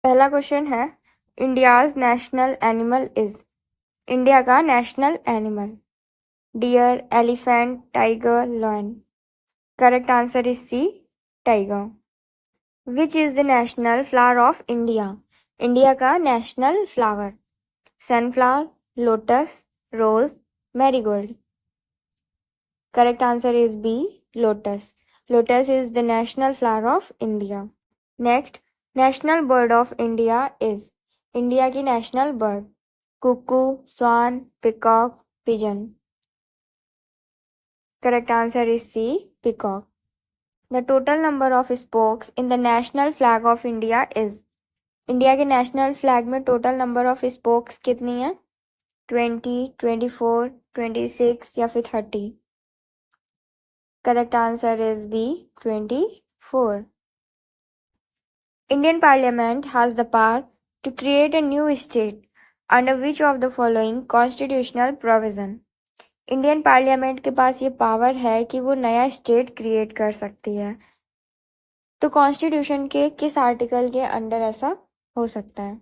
पहला क्वेश्चन है, India's national animal is. India का national animal, deer, elephant, tiger, lion. Correct answer is C, tiger. Which is the national flower of India. India का national flower, sunflower, lotus, rose, marigold. Correct answer is B, lotus. Lotus is the national flower of India. Next, national bird of India is. India की national bird, cuckoo, swan, peacock, pigeon. Correct answer is C, peacock. The total number of spokes in the national flag of India is. India के national flag में total number of spokes कितनी है? 20, 24, 26 या फिर 30? Correct answer is B, 24. Indian Parliament has the power to create a new state under which of the following constitutional provision? Indian parliament के पास ये power है कि वो नया स्टेट क्रिएट कर सकती है। तो कॉन्स्टिट्यूशन के किस आर्टिकल के अंडर ऐसा हो सकता है?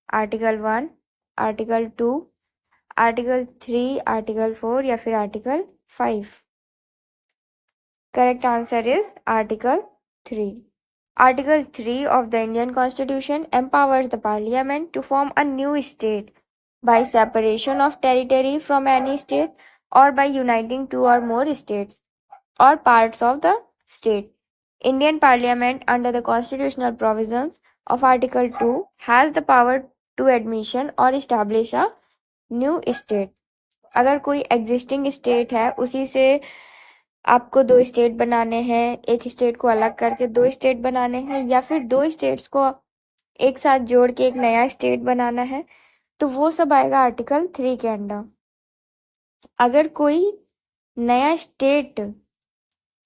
आर्टिकल 1, आर्टिकल 2, आर्टिकल 3, आर्टिकल 4 या फिर article 5? Correct answer is article 3. Article 3 of the Indian Constitution empowers the Parliament to form a new state by separation of territory from any state or by uniting two or more states or parts of the state. Indian Parliament, under the constitutional provisions of Article 2, has the power to admission or establish a new state. अगर कोई existing state है, उसी से आपको दो state बनाने हैं, एक स्टेट को अलग करके दो स्टेट बनाने हैं, या फिर दो स्टेट्स को एक साथ जोड़ के एक नया स्टेट बनाना है, तो वो सब आएगा आर्टिकल 3 के अंडर। अगर कोई नया स्टेट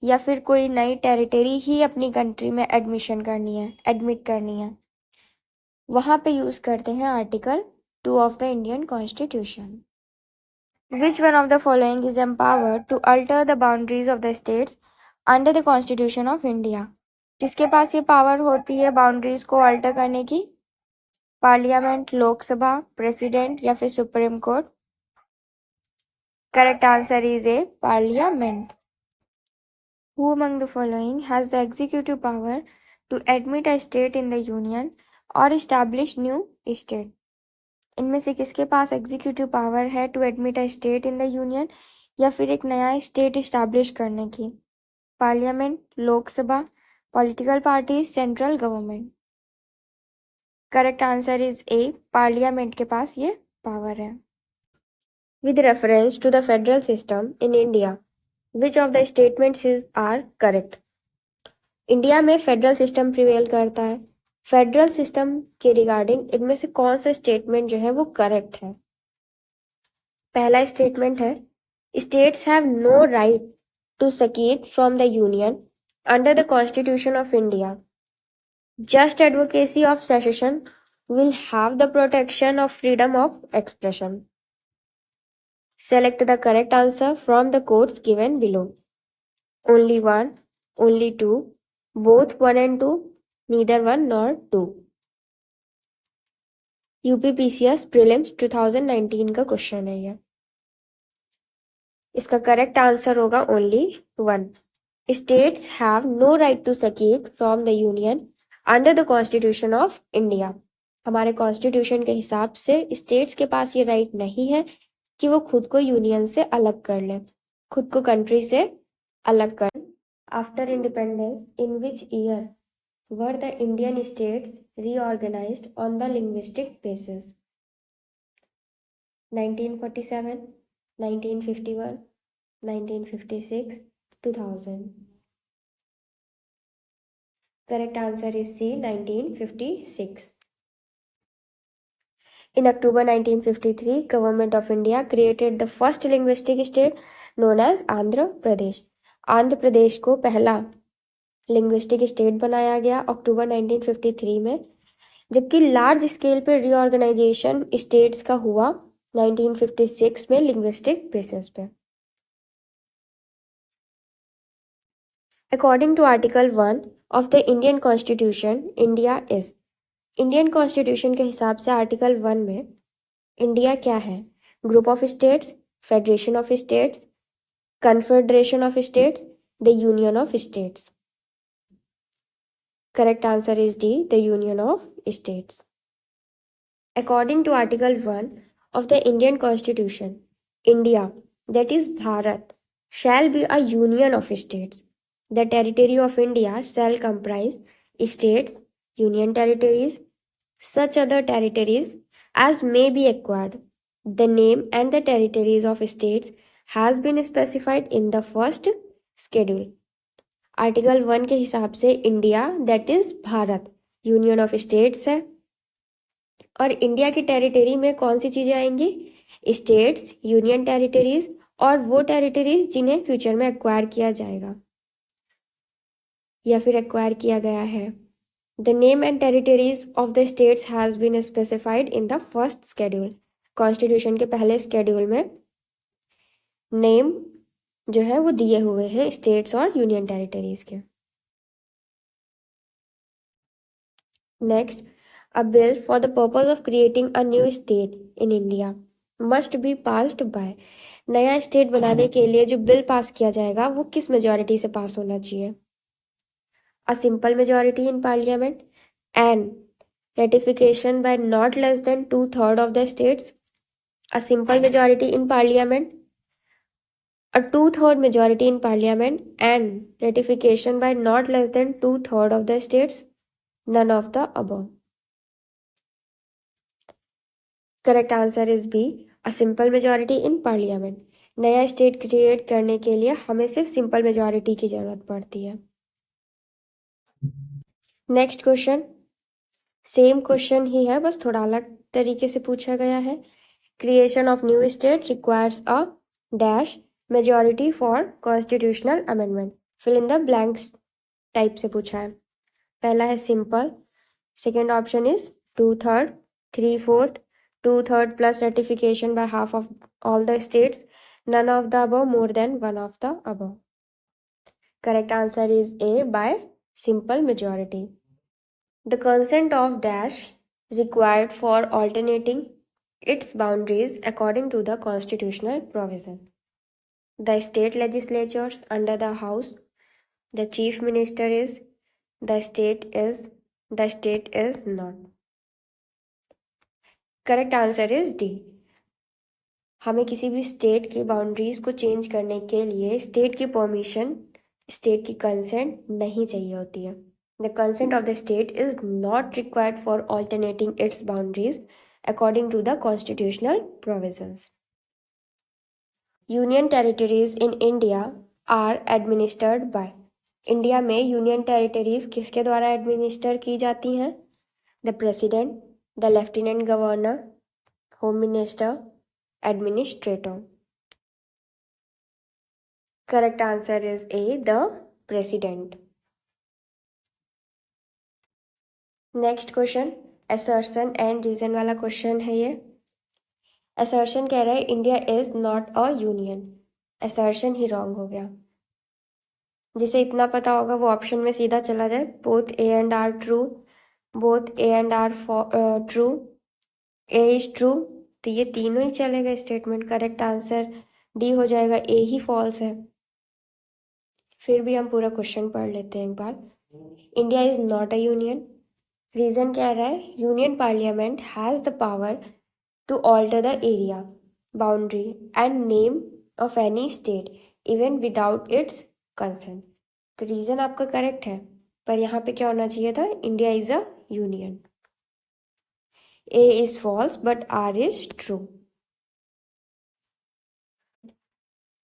या फिर कोई नई टेरिटरी ही अपनी कंट्री में एडमिट करनी है, वहां पे यूज करते हैं article 2 of the Indian constitution. Which one of the following is empowered to alter the boundaries of the states under the Constitution of India? किसके पास ये पावर होती है बाउंड्रीज को अल्टर करने की? पार्लियामेंट, लोकसभा, प्रेसिडेंट या फिर supreme court? Correct answer is A, parliament. Who among the following has the executive power to admit a state in the union or establish new state? इनमें से किसके पास एग्जीक्यूटिव पावर है to admit a state in the union या फिर एक नया state establish करने की? Parliament, Lok Sabha, political party, central government? Correct answer is A, parliament के पास ये पावर है. With reference to the federal system in India, which of the statements are correct? India में फेडरल सिस्टम प्रिवेल करता है. Federal system के regarding इनमें से कौन सा स्टेटमेंट जो है वो करेक्ट है? पहला स्टेटमेंट है, states have no right to secede from the union under the constitution of India. Just advocacy of secession will have the protection of freedom of expression. Select the correct answer from the quotes given below. Only one, only two, both 1 and 2, neither 1 nor 2. UPPCS Prelims 2019 का question है ये. इसका correct answer होगा only 1. States have no right to secede from the union under the Constitution of India. हमारे constitution के हिसाब से states के पास ये राइट नहीं है कि वो खुद को यूनियन से अलग कर ले, खुद को कंट्री से अलग कर. After independence, in which year were the Indian states reorganised on the linguistic basis? 1947, 1951, 1956, 2000? Correct answer is C, 1956. In October 1953, Government of India created the first linguistic state known as Andhra Pradesh. Andhra Pradesh को पहला linguistic state बनाया गया अक्टूबर 1953 में, जबकि large scale पे reorganisation states का हुआ 1956 में लिंग्विस्टिक बेसिस पे. According to Article 1 of the Indian Constitution, India is. Indian constitution के हिसाब से आर्टिकल 1 में इंडिया क्या है? Group of states, federation of states, confederation of states, the union of states. Correct answer is D, the union of states. According to Article 1 of the Indian Constitution, India, that is Bharat, shall be a union of states. The territory of India shall comprise states, union territories, such other territories as may be acquired. The name and the territories of states has been specified in the first schedule. Article 1 के हिसाब से India that is Bharat union of states है, और India की territory में कौन सी चीज़ें आएंगी? स्टेट्स, यूनियन टेरिटरीज और वो टेरिटरीज जिन्हें फ्यूचर में एक्वायर किया जाएगा या फिर एक्वायर किया गया है. The name and territories of the states has been specified in the first schedule. Constitution के पहले स्केड्यूल में नेम जो है वो दिए हुए हैं स्टेट्स और यूनियन टेरिटरीज के. Next, a bill for the purpose of creating a new state in India must be passed by. नया स्टेट बनाने के लिए जो बिल पास किया जाएगा वो किस मेजॉरिटी से पास होना चाहिए? A simple majority in parliament and ratification by not less than 2/3 of the states. A simple majority in parliament, a 2/3 majority in parliament and ratification by not less than 2/3 of the states. None of the above. Correct answer is B, a simple majority in parliament. नया state create करने के लिए हमें सिर्फ simple majority की जरूरत पड़ती है. नेक्स्ट क्वेश्चन, सेम क्वेश्चन ही है, बस थोड़ा अलग तरीके से पूछा गया है. Creation of new state requires a dash majority for constitutional amendment. Fill in the blanks type से पूछा है. पहला है simple, second option is 2/3, 3/4, 2/3 plus ratification by half of all the states, none of the above, more than one of the above. Correct answer is A, by simple majority. The consent of dash required for alternating its boundaries according to the constitutional provision. The state legislatures under the house, the chief minister is, the state is not. Correct answer is D. हमें किसी भी state की boundaries को change करने के लिए state की permission, state की कंसेंट नहीं चाहिए होती है. The consent of the state is not required for alternating its boundaries according to the constitutional provisions. Union territories in India are administered by. India में यूनियन टेरिटरीज किसके द्वारा administer की जाती हैं? The president, the lieutenant governor, home minister, administrator. Correct answer is A, the president. Next question, assertion and reason वाला question है ये. Assertion कह रहा है India is not a union. Assertion he wrong हो गया. जिसे इतना पता होगा वो ऑप्शन में सीधा चला जाए. Both A and R true, both A and R true, A is true. तो ये तीनों ही चलेगा स्टेटमेंट. करेक्ट आंसर डी हो जाएगा, ए ही फॉल्स है. फिर भी हम पूरा क्वेश्चन पढ़ लेते हैं एक बार. India is not a union. Reason कह रहा है union parliament has the power to alter the area, boundary and name of any state even without its consent. तो रीजन आपका करेक्ट है, पर यहाँ पे क्या होना चाहिए था? India is a union. A is false but R is true.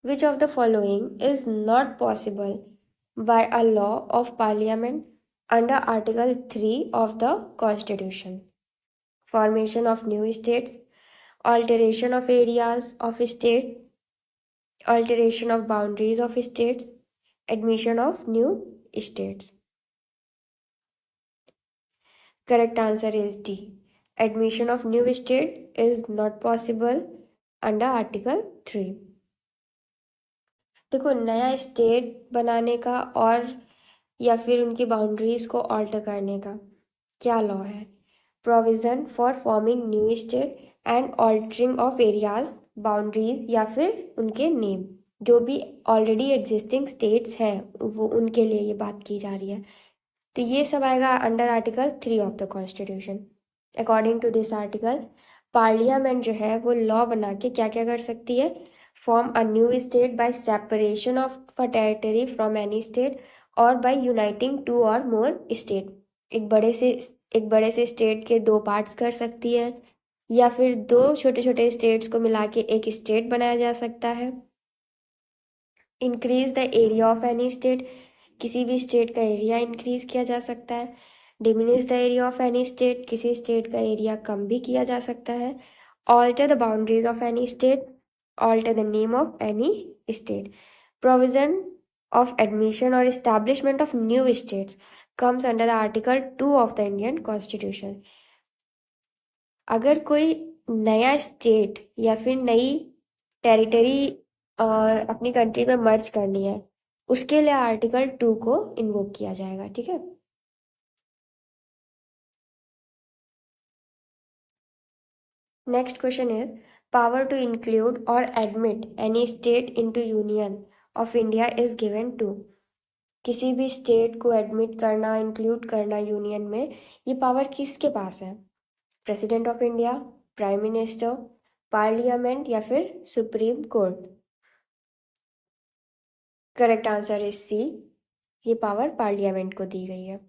Which of the following is not possible by a law of parliament under Article 3 of the Constitution? Formation of new states, alteration of areas of state, alteration of boundaries of states, admission of new states. Correct answer is D. Admission of new state is not possible under Article 3. देखो, नया state बनाने का और या फिर उनकी boundaries को alter करने का क्या लॉ है? Provision for forming new state and altering of areas boundaries या फिर उनके नेम, जो भी ऑलरेडी एग्जिस्टिंग स्टेट्स हैं वो उनके लिए ये बात की जा रही है। तो ये सब आएगा under article 3 of the constitution. According to this article parliament जो है वो लॉ बना के क्या क्या कर सकती है, form a new state by separation of a territory from any state और बाय यूनाइटिंग टू और मोर स्टेट। एक बड़े से स्टेट के दो पार्ट्स कर सकती है, या फिर दो छोटे छोटे स्टेट्स को मिला के एक स्टेट बनाया जा सकता है। Increase the area of any state, किसी भी स्टेट का एरिया इंक्रीज किया जा सकता है। Diminish the area of any state, किसी स्टेट का एरिया कम भी किया जा सकता है। Alter the boundaries of any state, alter the name of any state. Provision of admission और establishment of new states comes under the article 2 of the Indian constitution. अगर कोई नया स्टेट या फिर नई टेरिटरी अपनी कंट्री में मर्ज करनी है, उसके लिए आर्टिकल 2 को इन्वोक किया जाएगा। ठीक है। Next question is power to include और admit any state into union of India is given to. किसी भी स्टेट को एडमिट करना, इंक्लूड करना यूनियन में, ये पावर किसके पास है? President of India, prime minister, parliament या फिर supreme court? Correct answer is C, ये पावर पार्लियामेंट को दी गई है।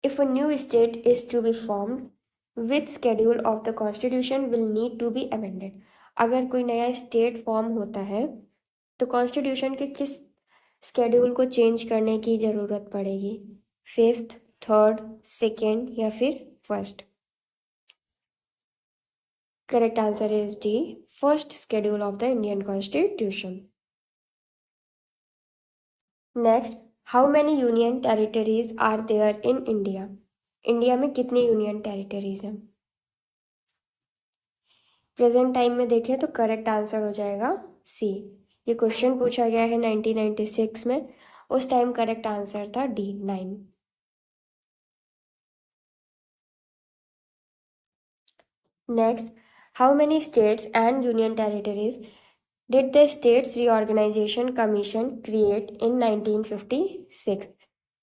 If a new state is to be formed, which schedule of the constitution will need to be amended? अगर कोई नया state form होता है तो कॉन्स्टिट्यूशन के किस स्केड्यूल को चेंज करने की ज़रूरत पड़ेगी? 5th, 3rd, 2nd या फिर 1st? Correct answer is D, 1st schedule of the Indian Constitution. Next, how many union territories are there in India? India में कितनी यूनियन टेरिटरीज हैं? प्रेजेंट टाइम में देखें तो करेक्ट आंसर हो जाएगा सी। ये क्वेश्चन पूछा गया है 1996 में, उस टाइम करेक्ट आंसर था D, 9। Next, how many states and union territories did the states reorganisation commission create in 1956?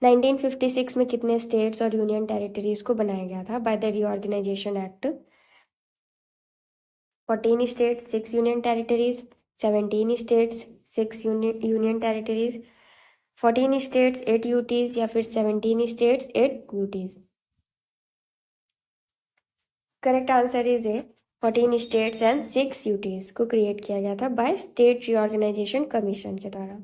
1956 में कितने स्टेट्स और यूनियन टेरिटरीज को बनाया गया था by the reorganisation act? 14 states, 6 union territories, 17 states, 6 union territories, 14 states, 8 UTs या फिर 17 states, 8 UTs? Correct answer is A, 14 states and 6 UTs को क्रिएट किया गया था बाय स्टेट रीऑर्गेनाइजेशन कमीशन के द्वारा।